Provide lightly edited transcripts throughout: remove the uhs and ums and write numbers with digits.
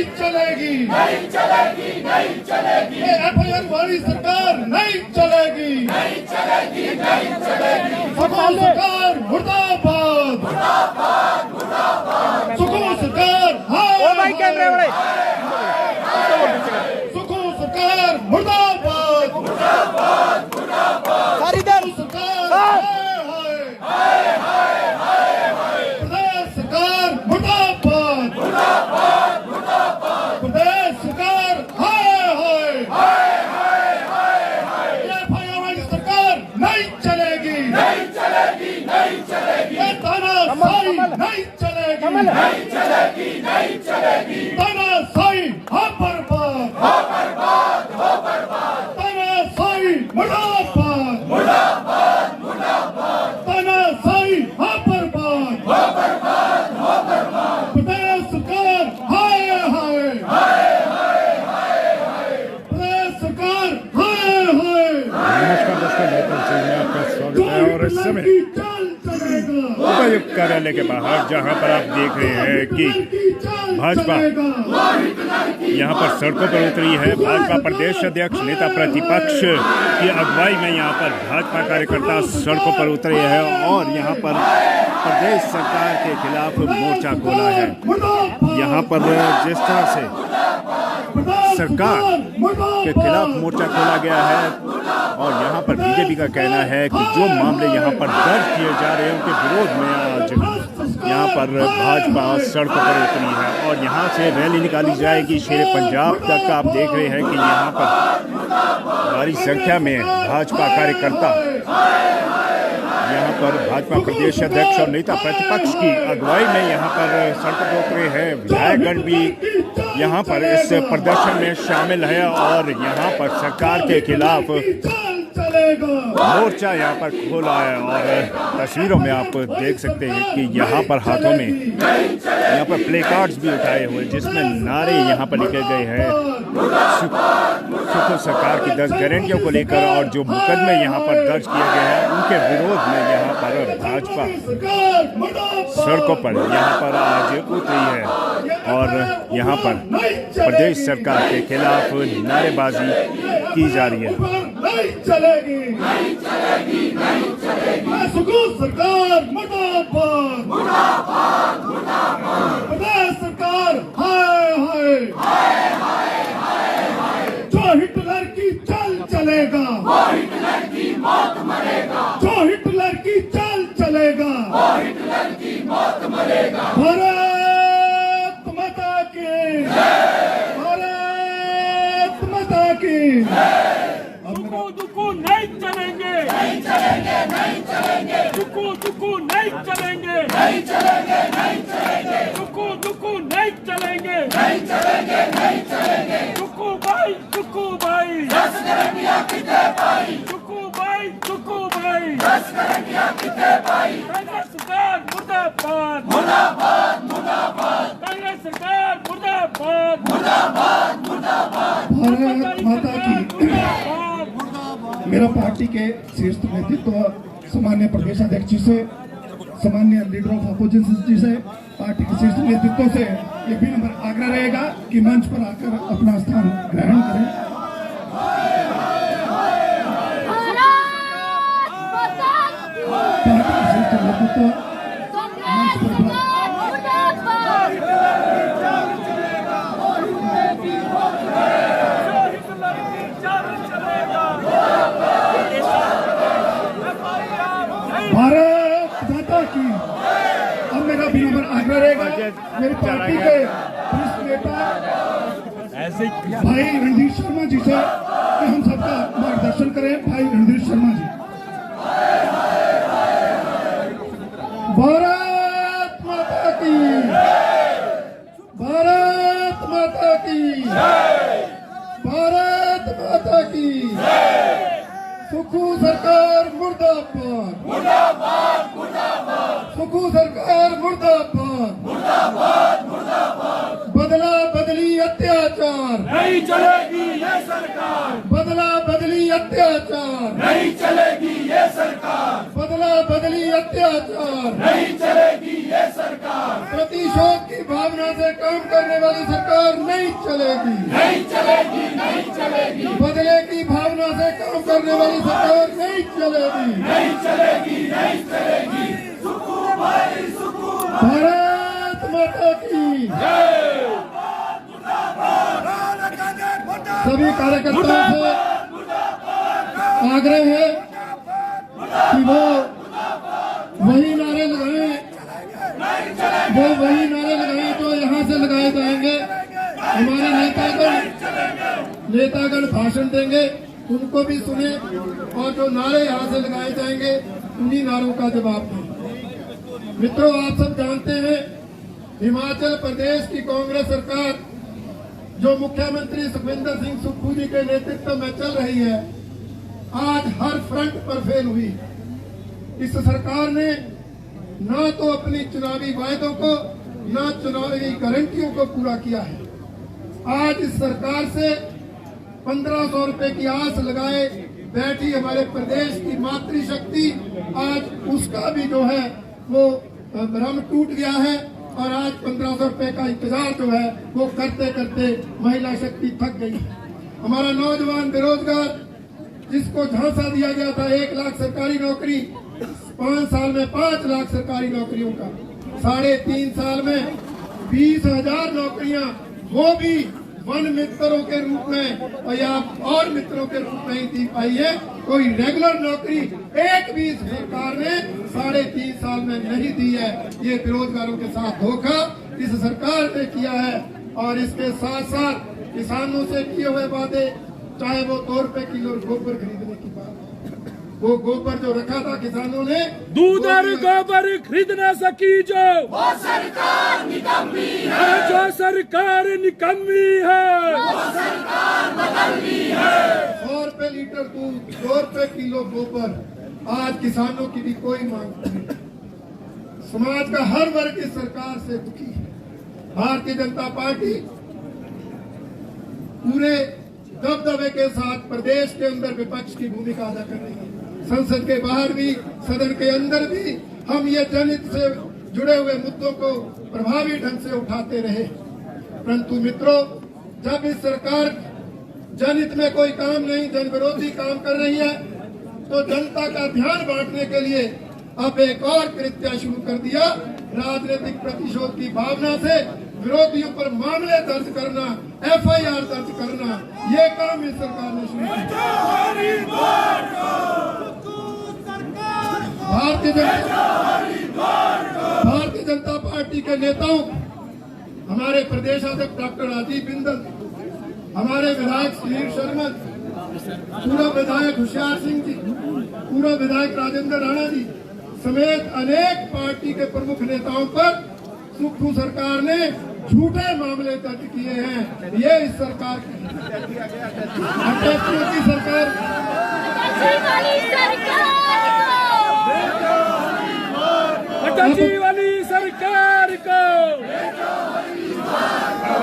नहीं चलेगी, नहीं चलेगी, नहीं चलेगी। एफआईआर वाली सरकार नहीं चलेगी, नहीं चलेगी, नहीं चलेगी। सुखो सरकार मुर्दाबाद, मुर्दाबाद, मुर्दाबाद। सुखो सरकार ओ भाई कैमरे वाले सुखो सरकार मुर्दाबाद, मुर्दाबाद, मुर्दाबाद। सारी दर सरकार प्रदेश सरकार मुर्दाबाद, मुर्दाबाद, मुर्दाबाद। प्रदेश सरकार हाय हाय। एफआईआर वाली सरकार नहीं चलेगी, नहीं चलेगी, नहीं चलेगी। ये तानाशाही नहीं चलेगी, नहीं चलेगी, नहीं चलेगी। तानाशाही हो बर्बाद, हो बर्बाद, हो बर्बाद। तानाशाही मुर्दाबाद, मुर्दाबाद, मुर्दाबाद। तानाशाही हो बर्बाद, हो बर्बाद, हो बर्बाद। प्रदेश सरकार हाय हाय। प्रदेश सरकार हाय नमस्कार दोस्तों, मैं पंचमी में आपका स्वागत है। और इस समय उपायुक्त कार्यालय के बाहर जहां पर आप देख रहे हैं कि भाजपा यहां पर सड़कों पर उतरी है। भाजपा प्रदेश अध्यक्ष नेता प्रतिपक्ष की अगुवाई में यहां पर भाजपा कार्यकर्ता सड़कों पर उतरे हैं और यहां पर प्रदेश सरकार के खिलाफ मोर्चा खोला है। यहां पर जिस तरह से सरकार के खिलाफ मोर्चा खोला गया है और यहाँ पर बीजेपी का कहना है कि जो मामले यहाँ पर दर्ज किए जा रहे हैं उनके विरोध में आज यहाँ पर भाजपा सड़कों पर उतरी है और यहाँ से रैली निकाली जाएगी शेर पंजाब तक। आप देख रहे हैं कि यहाँ पर भारी संख्या में भाजपा कार्यकर्ता यहाँ पर भाजपा प्रदेश अध्यक्ष और नेता प्रतिपक्ष की अगुवाई में यहाँ पर सड़कों पर उतरे हैं। विधायकगण भी यहाँ पर इस प्रदर्शन में शामिल है और यहाँ पर सरकार के खिलाफ मोर्चा यहाँ पर खोला है। और तस्वीरों में आप देख सकते हैं कि यहाँ पर हाथों में यहाँ पर प्ले कार्ड्स भी उठाए हुए जिसमें नारे यहाँ पर लिखे गए हैं सुखो सरकार की 10 गारंटियों को लेकर और जो मुकदमे यहाँ पर दर्ज किए गए हैं उनके विरोध में यहाँ पर भाजपा सड़कों पर यहाँ पर आज उतरी है और यहाँ पर प्रदेश सरकार के खिलाफ नारेबाजी की जा रही है। नहीं चलेगी, नहीं चलेगी, नहीं चलेगी। सुखो सरकार मुर्दाबाद, मुर्दाबाद, मुर्दाबाद। प्रदेश सरकार हाय हाय। जो हिटलर की चाल चलेगा वो हिटलर की मौत मरेगा, जो हिटलर की चाल चलेगा वो हिटलर की मौत मरेगा। भारत माता की जय, भारत माता की जय। दुखू नहीं चलेंगे, नहीं चलेंगे, नहीं चलेंगे। दुखू नहीं चलेंगे, नहीं चलेंगे, नहीं चलेंगे। दुखू नहीं चलेंगे, नहीं चलेंगे, नहीं चलेंगे। दुखू भाई 10 गारंटियां कितने पाई, दुखू भाई 10 गारंटियां कितने पाई। कांग्रेस सरकार मुर्दाबाद, मुर्दाबाद, मुर्दाबाद। कांग्रेस सरकार मुर्दाबाद, मुर्दाबाद, मुर्दाबाद। भारत माता की मेरा पार्टी के शीर्ष नेतृत्व सामान्य प्रदेश अध्यक्ष जी से, सामान्य लीडर ऑफ अपोजिशन जी से, पार्टी के शीर्ष नेतृत्व से ये भी नंबर आग्रह रहेगा कि मंच पर आकर अपना स्थान ग्रहण करें। पार्टी के शीर्ष नेतृत्व भारत माता की। अब मेरा भी नंबर आग्रह रहेगा मेरी पार्टी के वरिष्ठ नेता भाई रणधीर शर्मा जी से कि हम सबका मार्गदर्शन करें। भाई रणधीर शर्मा जी। भारत माता की, भारत माता की, भारत माता की। सुखू सरकार मुर्दाबाद, मुर्दाबाद, मुर्दाबाद। सुखू सरकार मुर्दाबाद, मुर्दाबाद, मुर्दाबाद। बदला बदली अत्याचार नहीं चलेगी ये सरकार, बदला बदली अत्याचार नहीं चलेगी ये सरकार। अदला बदली अत्याचार नहीं चलेगी ये सरकार। प्रतिशोध की भावना से काम करने वाली सरकार नहीं चलेगी, नहीं चलेगी, नहीं चलेगी। बदले की भावना से काम करने वाली सरकार नहीं चलेगी, नहीं चलेगी, नहीं चलेगी। भारत माता की सभी कार्यकर्ताओं से आग्रह है कि वो वही नारे लगाएं, जो यहाँ से लगाए जाएंगे। हमारे नेतागण भाषण देंगे, उनको भी सुने और जो नारे यहाँ से लगाए जाएंगे उन्हीं नारों का जवाब दें। मित्रों, आप सब जानते हैं हिमाचल प्रदेश की कांग्रेस सरकार जो मुख्यमंत्री सुखविंदर सिंह सुक्खू जी के नेतृत्व में चल रही है, आज हर फ्रंट पर फेल हुई। इस सरकार ने न तो अपनी चुनावी वायदों को न चुनावी गारंटियों को पूरा किया है। आज इस सरकार से 1500 रुपए की आस लगाए बैठी हमारे प्रदेश की मातृशक्ति, आज उसका भी जो है वो भ्रम टूट गया है और आज 1500 रुपए का इंतजार जो है वो करते करते महिला शक्ति थक गई है। हमारा नौजवान बेरोजगार जिसको झांसा दिया गया था 1 लाख सरकारी नौकरी, 5 साल में 5 लाख सरकारी नौकरियों का, 3.5 साल में 20,000 नौकरियां, वो भी वन मित्रों के रूप में या और मित्रों के रूप में ही दी पाई है। कोई रेगुलर नौकरी एक भी सरकार ने 3.5 साल में नहीं दी है। ये बेरोजगारों के साथ धोखा इस सरकार ने किया है और इसके साथ साथ किसानों से किए हुए वादे, चाहे वो 2 रुपए किलो गोबर खरीदने की बात, वो गोबर जो रखा था किसानों ने, दूध और गोबर खरीद न सकी जो वो सरकार निकम्मी है, जो सरकार निकम्मी है, वो सरकार बदलनी है। 100 रुपए लीटर दूध, 2 रुपए किलो गोबर, आज किसानों की भी कोई मांग नहीं। समाज का हर वर्ग इस सरकार से दुखी है। भारतीय जनता पार्टी पूरे दबदबे के साथ प्रदेश के अंदर विपक्ष की भूमिका अदा कर रही है। संसद के बाहर भी, सदन के अंदर भी हम ये जनहित से जुड़े हुए मुद्दों को प्रभावी ढंग से उठाते रहे। परंतु मित्रों, जब इस सरकार जनहित में कोई काम नहीं, जन विरोधी काम कर रही है, तो जनता का ध्यान बांटने के लिए अब एक और कृत्य शुरू कर दिया। राजनीतिक प्रतिशोध की भावना से विरोधियों पर मामले दर्ज करना, FIR दर्ज करना, ये काम इस सरकार ने शुरू किया। भारतीय जनता पार्टी के नेताओं, हमारे प्रदेश अध्यक्ष डॉक्टर राजीव बिंदल, हमारे विधायक सुनील शर्मा, पूर्व विधायक होशियार सिंह जी, पूर्व विधायक राजेंद्र राणा जी समेत अनेक पार्टी के प्रमुख नेताओं पर सुक्खू सरकार ने झूठे मामले दर्ज किए हैं। ये इस सरकार की सरकार वाली सरकार को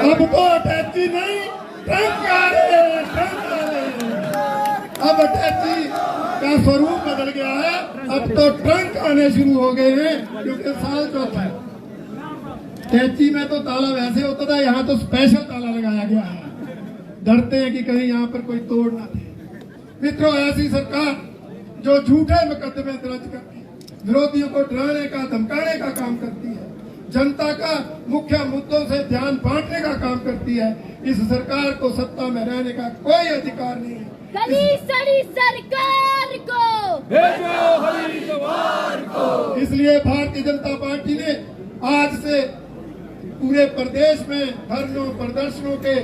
अब तो अटैची नहीं, ट्रंक आ रहे, ट्रंक आ रहे। अब अटैची का स्वरूप बदल गया है, अब तो ट्रंक आने शुरू हो गए हैं, क्योंकि साल चौथा है। टैची में तो ताला वैसे होता था, यहाँ तो स्पेशल ताला लगाया गया है। डरते हैं कि कहीं यहाँ पर कोई तोड़ ना दे। मित्रों, ऐसी सरकार जो झूठे मुकदमे दर्ज करती है, विरोधियों को डराने का, धमकाने का काम करती है, जनता का मुख्य मुद्दों से ध्यान बांटने का काम करती है, इस सरकार को सत्ता में रहने का कोई अधिकार नहीं है। सड़ी सरकार को भेजो हरिद्वार को। इसलिए भारतीय जनता पार्टी ने आज से पूरे प्रदेश में धरनों, प्रदर्शनों के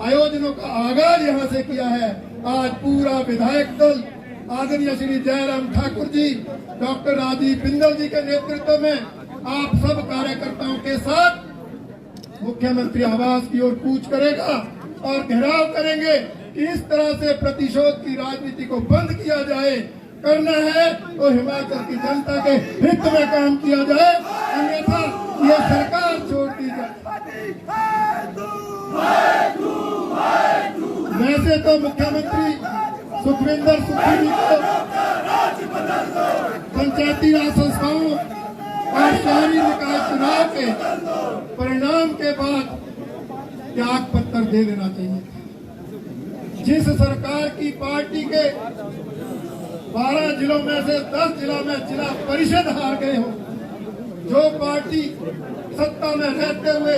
आयोजनों का आगाज यहाँ से किया है। आज पूरा विधायक दल आदरणीय श्री जयराम ठाकुर जी, डॉक्टर राजीव बिंदल जी के नेतृत्व में आप सब कार्यकर्ताओं के साथ मुख्यमंत्री आवास की ओर कूच करेगा और घेराव करेंगे कि इस तरह से प्रतिशोध की राजनीति को बंद किया जाए। करना है तो हिमाचल की जनता के हित में काम किया जाए, अन्यथा ये सरकार छोड़ दी जाए। वैसे तो मुख्यमंत्री सुखविंदर सुक्खू जी को पंचायती राज संस्थाओं और शहरी निकाय चुनाव के परिणाम के बाद त्याग पत्र दे देना चाहिए। जिस सरकार की पार्टी के 12 जिलों में से 10 जिलों में जिला परिषद हार गए हो, जो पार्टी सत्ता में रहते हुए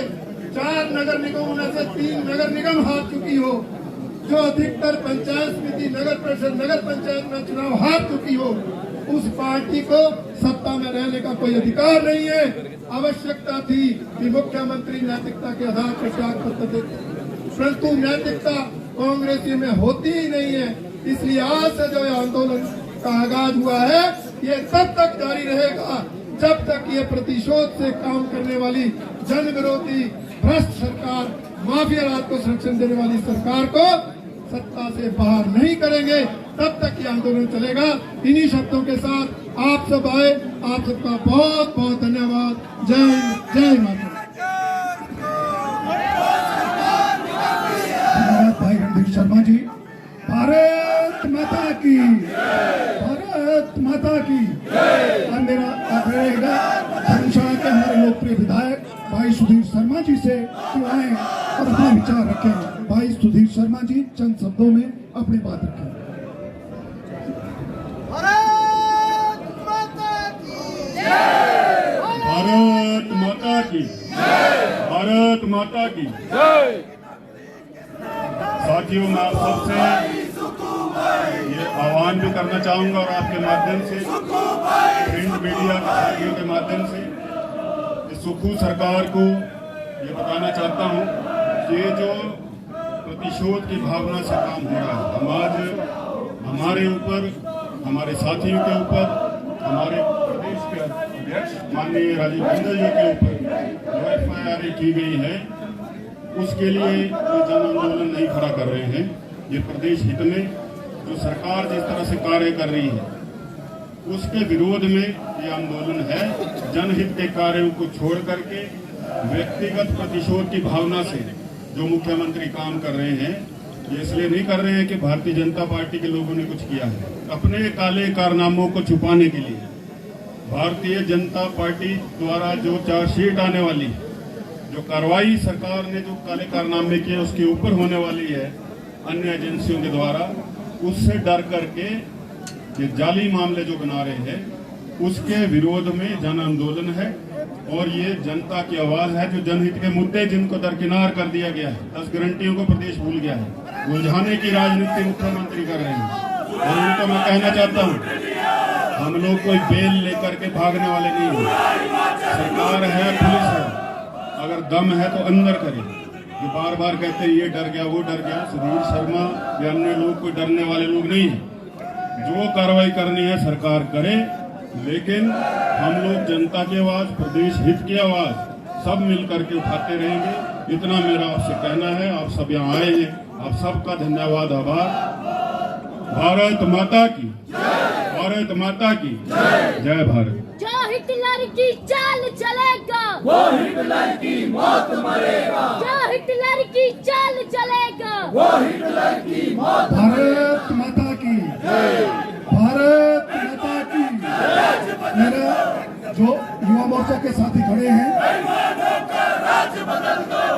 4 नगर निगमों में से 3 नगर निगम हार चुकी हो, जो अधिकतर पंचायत समिति, नगर परिषद, नगर पंचायत में चुनाव हार चुकी हो, उस पार्टी को सत्ता में रहने का कोई अधिकार नहीं है। आवश्यकता थी कि मुख्यमंत्री नैतिकता के आधार पर त्याग पत्र देते, परंतु नैतिकता कांग्रेसी में होती ही नहीं है। इसलिए आज से जो आंदोलन का आगाज हुआ है, ये तब तक जारी रहेगा जब तक ये प्रतिशोध से काम करने वाली जन विरोधी भ्रष्ट सरकार, माफिया राज को संरक्षण देने वाली सरकार को सत्ता से बाहर नहीं करेंगे, तब तक ये आंदोलन चलेगा। इन्हीं शब्दों के साथ आप सब आए, आप सबका बहुत बहुत धन्यवाद। जय हिंद, जय माता। भाई रणधीर शर्मा जी, भारत माता की, भारत माता की। मेरा आग्रह रहेगा धर्मशाला के हमारे लोकप्रिय विधायक भाई सुधीर शर्मा जी से कि आए और अपना विचार रखें। भाई सुधीर शर्मा जी चंद शब्दों में अपनी बात रखें। भारत माता की जय, भारत माता की, भारत माता की। साथियों, मैं आप सबसे ये आह्वान भी करना चाहूंगा और आपके माध्यम से, प्रिंट मीडिया के साथियों के माध्यम से, सुखू सरकार को ये बताना चाहता हूँ कि ये जो प्रतिशोध की भावना से काम हो रहा है, हम आज हमारे ऊपर, हमारे साथियों के ऊपर, हमारे प्रदेश के अध्यक्ष माननीय राजीव बिंदल जी के ऊपर जो FIR की गई है, उसके लिए जन आंदोलन नहीं खड़ा कर रहे हैं। ये प्रदेश हित में जो सरकार जिस तरह से कार्य कर रही है, उसके विरोध में ये आंदोलन है। जनहित के कार्यों को छोड़ करके व्यक्तिगत प्रतिशोध की भावना से जो मुख्यमंत्री काम कर रहे हैं, ये इसलिए नहीं कर रहे हैं कि भारतीय जनता पार्टी के लोगों ने कुछ किया है। अपने काले कारनामों को छुपाने के लिए भारतीय जनता पार्टी द्वारा जो चार्जशीट आने वाली, जो कार्रवाई सरकार ने जो काले कारनामे किए उसके ऊपर होने वाली है अन्य एजेंसियों के द्वारा, उससे डर करके ये जाली मामले जो बना रहे हैं, उसके विरोध में जन आंदोलन है। और ये जनता की आवाज है, जो जनहित के मुद्दे जिनको दरकिनार कर दिया गया है, 10 गारंटियों को प्रदेश भूल गया है, उलझाने की राजनीति मुख्यमंत्री कर रहे हैं। और उनको मैं कहना चाहता हूँ, हम लोग कोई बेल लेकर के भागने वाले नहीं हैं। सरकार है, पुलिस है, अगर दम है तो अंदर करें। जो बार बार कहते हैं ये डर गया, वो डर गया, सुधीर शर्मा या अन्य लोग कोई डरने वाले लोग नहीं है। जो कार्रवाई करनी है सरकार करे, लेकिन हम लोग जनता की आवाज, प्रदेश हित की आवाज सब मिल करके उठाते रहेंगे। इतना मेरा आपसे कहना है। आप सब यहाँ आए हैं, आप सबका धन्यवाद, आभार। भारत माता की, भारत माता की जय भारत। जो हिटलर की चाल चलेगा, वो हिटलर की मौत मरेगा। जो हिटलर की चाल चलेगा, वो हिटलर की मौत। भारत माता की, भारत माता की। मेरा जो युवा मोर्चा के साथी खड़े हैं,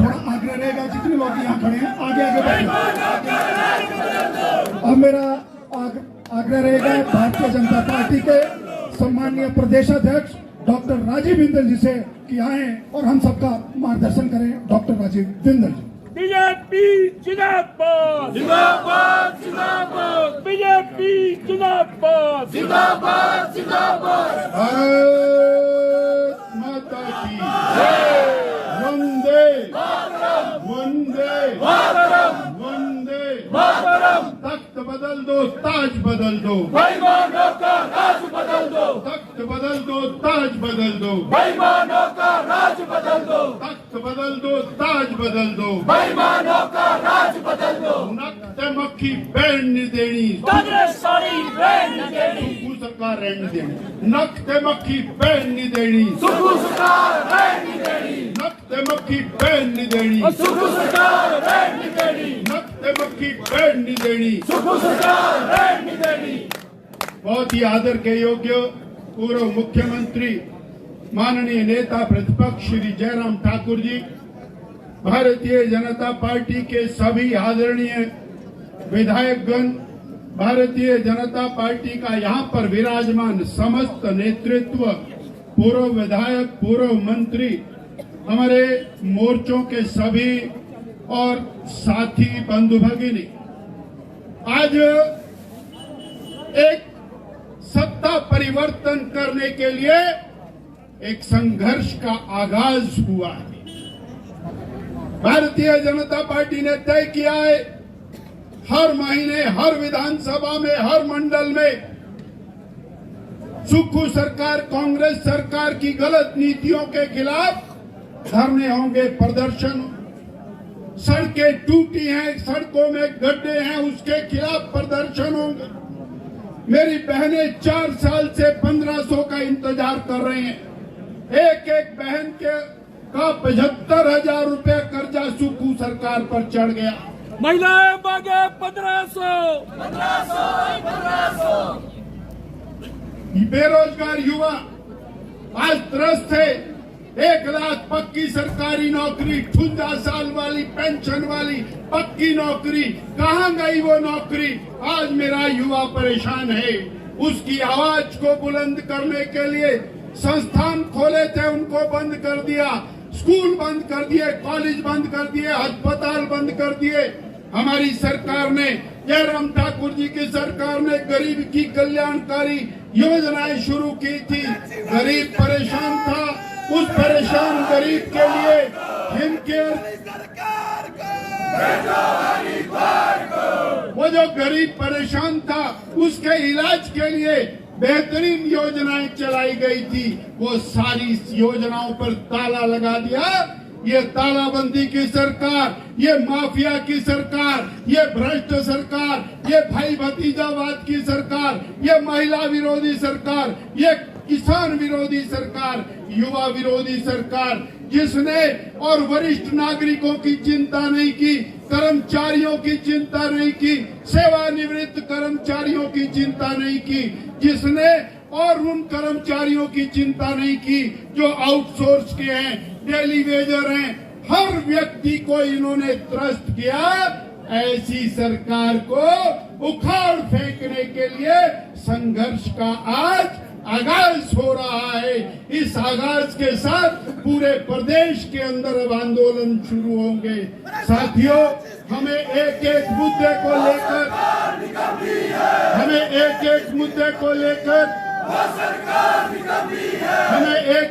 थोड़ा आग्रह रहेगा, जितने लोग यहाँ खड़े हैं आगे आगे बढ़े। अब मेरा आग्रह रहेगा भारतीय जनता पार्टी के सम्मानीय प्रदेशाध्यक्ष डॉक्टर राजीव बिंदल जी से कि आए और हम सबका मार्गदर्शन करें। डॉक्टर राजीव बिंदल जी। बीजेपी जिंदाबाद, जिंदाबाद जिंदाबाद, बीजेपी जिंदाबाद, जिंदाबाद जिंदाबाद। भारत माता की वंदे वंदे वंदे मातरम। तख्त बदल दो, ताज बदल दो, बेईमानों का राज बदल दो, तख्त बदल दो, ताज बदल दो, बेईमानों का राज बदल दो, तख्त बदल दो, ताज बदल दो, बेईमानों का राज बदल दो। नख्त मक्खी बैन नहीं देनी, कांग्रेसी बैन नहीं देनी, सुखू सरकार रहने नहीं देनी। नख्त मक्खी बैन नहीं देनी, सुखू सरकार बैन नहीं देनी, नख्त मक्खी बैन नहीं देनी, सुखू सरकार बैन नहीं देनी, नख्त मक्खी बैन नहीं देनी। सुखू सरकार बैन नहीं देनी। बहुत ही आदर के योग्य पूर्व मुख्यमंत्री माननीय नेता प्रतिपक्ष श्री जयराम ठाकुर जी, भारतीय जनता पार्टी के सभी आदरणीय विधायकगण, भारतीय जनता पार्टी का यहाँ पर विराजमान समस्त नेतृत्व, पूर्व विधायक, पूर्व मंत्री, हमारे मोर्चों के सभी और साथी बंधु भगिनी, आज एक सत्ता परिवर्तन करने के लिए एक संघर्ष का आगाज हुआ है। भारतीय जनता पार्टी ने तय किया है हर महीने, हर विधानसभा में, हर मंडल में सुक्खू सरकार, कांग्रेस सरकार की गलत नीतियों के खिलाफ धरने होंगे, प्रदर्शन। सड़कें टूटी हैं, सड़कों में गड्ढे हैं, उसके खिलाफ प्रदर्शन होंगे। मेरी बहनें 4 साल से 1500 का इंतजार कर रही हैं। एक एक बहन का 75,000 रुपए कर्जा सुक्खू सरकार पर चढ़ गया। महिलाएं मांगे 1500। बेरोजगार युवा आज त्रस्त है। 1 लाख पक्की सरकारी नौकरी, 58 साल वाली पेंशन वाली पक्की नौकरी, कहाँ गई वो नौकरी? आज मेरा युवा परेशान है। उसकी आवाज को बुलंद करने के लिए संस्थान खोले थे, उनको बंद कर दिया, स्कूल बंद कर दिए, कॉलेज बंद कर दिए, अस्पताल बंद कर दिए। हमारी सरकार ने, जयराम ठाकुर जी की सरकार ने गरीब की कल्याणकारी योजनाएं शुरू की थी। गरीब परेशान था, उस परेशान गरीब के लिए हिमकेयर, वो जो गरीब परेशान था उसके इलाज के लिए बेहतरीन योजनाएं चलाई गई थी। वो सारी योजनाओं पर ताला लगा दिया। ये तालाबंदी की सरकार, ये माफिया की सरकार, ये भ्रष्ट सरकार, ये भाई भतीजावाद की सरकार, ये महिला विरोधी सरकार, ये किसान विरोधी सरकार, युवा विरोधी सरकार, जिसने और वरिष्ठ नागरिकों की चिंता नहीं की, कर्मचारियों की चिंता नहीं की, सेवानिवृत्त कर्मचारियों की चिंता नहीं की, जिसने और उन कर्मचारियों की चिंता नहीं की जो आउटसोर्स के हैं, डेली वेजर हैं। हर व्यक्ति को इन्होंने त्रस्त किया। ऐसी सरकार को उखाड़ फेंकने के लिए संघर्ष का आज आगाज हो रहा है। इस आगाज के साथ पूरे प्रदेश के अंदर अब आंदोलन शुरू होंगे। साथियों, हमें एक एक मुद्दे को लेकर, हमें एक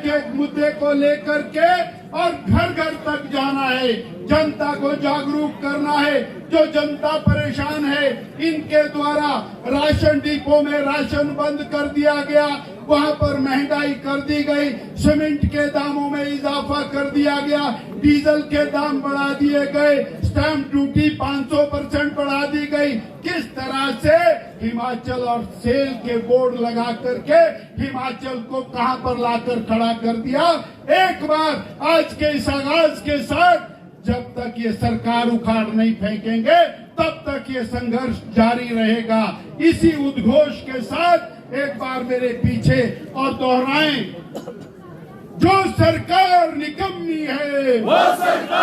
एक मुद्दे को लेकर के और घर घर तक जाना है, जनता को जागरूक करना है। जो जनता परेशान है, इनके द्वारा राशन डिपो में राशन बंद कर दिया गया, वहां पर महंगाई कर दी गई, सीमेंट के दामों में इजाफा कर दिया गया, डीजल के दाम बढ़ा दिए गए, स्टैंप ड्यूटी 500% बढ़ा दी गई। किस तरह से हिमाचल और सेल के बोर्ड लगा करके हिमाचल को कहां पर लाकर खड़ा कर दिया। एक बार आज के इस आगाज के साथ जब तक ये सरकार उखाड़ नहीं फेंकेंगे, तब तक ये संघर्ष जारी रहेगा। इसी उद्घोष के साथ एक बार मेरे पीछे और दोहराएं, जो सरकार निकम्मी है वो सरकार